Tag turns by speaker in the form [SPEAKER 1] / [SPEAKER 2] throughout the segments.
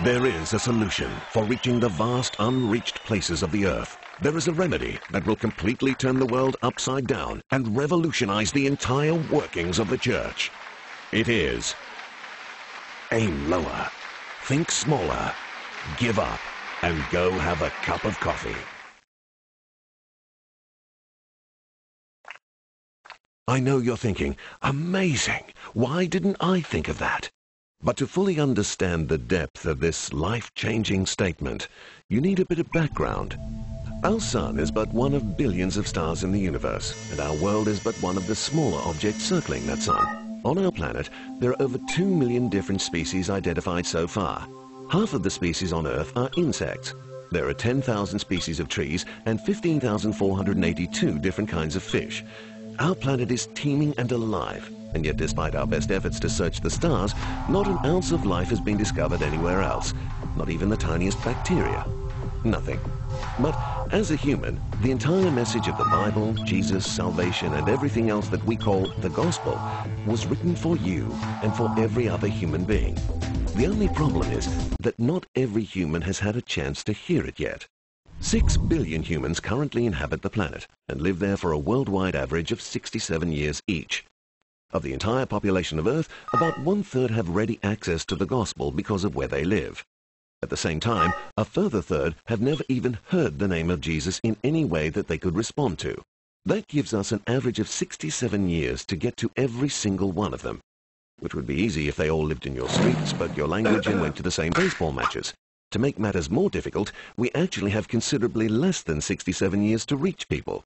[SPEAKER 1] There is a solution for reaching the vast unreached places of the earth. There is a remedy that will completely turn the world upside down and revolutionize the entire workings of the church. It is aim lower, think smaller, give up, and go have a cup of coffee. I know you're thinking, amazing, why didn't I think of that? But to fully understand the depth of this life-changing statement, you need a bit of background. Our sun is but one of billions of stars in the universe, and our world is but one of the smaller objects circling that sun. On our planet, there are over 2 million different species identified so far. Half of the species on Earth are insects. There are 10,000 species of trees and 15,482 different kinds of fish. Our planet is teeming and alive, and yet despite our best efforts to search the stars, not an ounce of life has been discovered anywhere else, not even the tiniest bacteria. Nothing. But as a human, the entire message of the Bible, Jesus, salvation, and everything else that we call the gospel was written for you and for every other human being. The only problem is that not every human has had a chance to hear it yet. 6 billion humans currently inhabit the planet and live there for a worldwide average of 67 years each. Of the entire population of Earth, about 1/3 have ready access to the gospel because of where they live. At the same time, a further third have never even heard the name of Jesus in any way that they could respond to. That gives us an average of 67 years to get to every single one of them, which would be easy if they all lived in your streets, but your language and went to the same baseball matches. To make matters more difficult, we actually have considerably less than 67 years to reach people.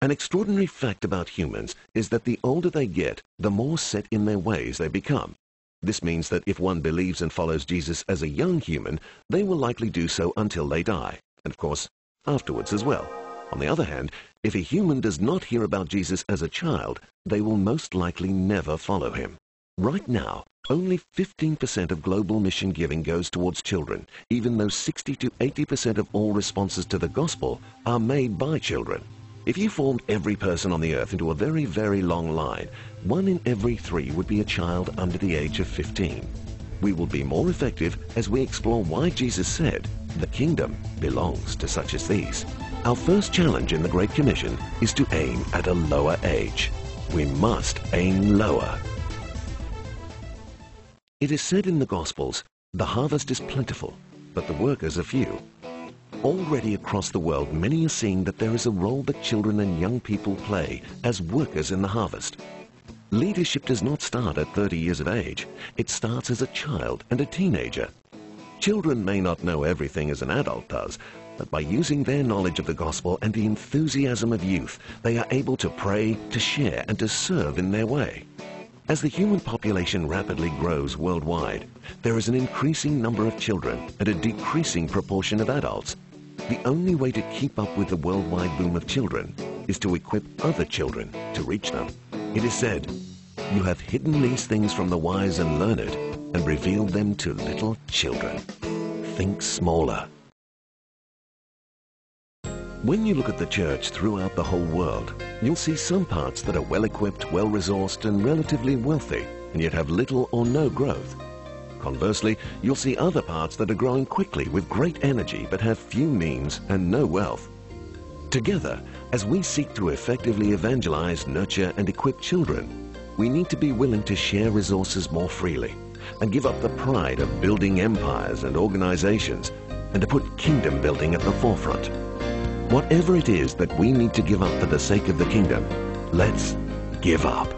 [SPEAKER 1] An extraordinary fact about humans is that the older they get, the more set in their ways they become. This means that if one believes and follows Jesus as a young human, they will likely do so until they die, and of course, afterwards as well. On the other hand, if a human does not hear about Jesus as a child, they will most likely never follow him. Right now, only 15% of global mission giving goes towards children, even though 60 to 80% of all responses to the gospel are made by children. If you formed every person on the earth into a very, very long line, 1 in every 3 would be a child under the age of 15. We will be more effective as we explore why Jesus said, "The kingdom belongs to such as these." Our first challenge in the Great Commission is to aim at a lower age. We must aim lower. It is said in the Gospels, "The harvest is plentiful, but the workers are few." Already across the world, many are seeing that there is a role that children and young people play as workers in the harvest. Leadership does not start at 30 years of age. It starts as a child and a teenager. Children may not know everything as an adult does, but by using their knowledge of the gospel and the enthusiasm of youth, they are able to pray, to share, and to serve in their way. As the human population rapidly grows worldwide, there is an increasing number of children and a decreasing proportion of adults. The only way to keep up with the worldwide boom of children is to equip other children to reach them. It is said, "You have hidden these things from the wise and learned and revealed them to little children." Think smaller. When you look at the church throughout the whole world, you'll see some parts that are well-equipped, well-resourced, and relatively wealthy, and yet have little or no growth. Conversely, you'll see other parts that are growing quickly with great energy but have few means and no wealth. Together, as we seek to effectively evangelize, nurture, and equip children, we need to be willing to share resources more freely and give up the pride of building empires and organizations and to put kingdom building at the forefront. Whatever it is that we need to give up for the sake of the kingdom, let's give up.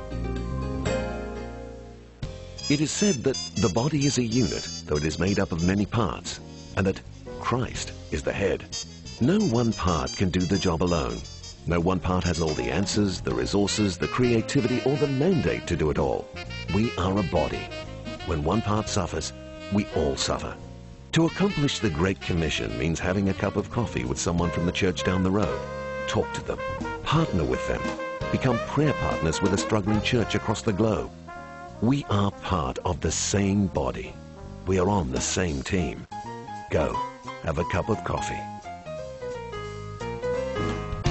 [SPEAKER 1] It is said that the body is a unit, though it is made up of many parts, and that Christ is the head. No one part can do the job alone. No one part has all the answers, the resources, the creativity, or the mandate to do it all. We are a body. When one part suffers, we all suffer. To accomplish the Great Commission means having a cup of coffee with someone from the church down the road. Talk to them, partner with them, become prayer partners with a struggling church across the globe. We are part of the same body. We are on the same team. Go, have a cup of coffee.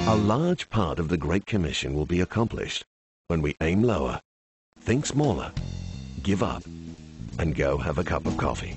[SPEAKER 1] A large part of the Great Commission will be accomplished when we aim lower, think smaller, give up, and go have a cup of coffee.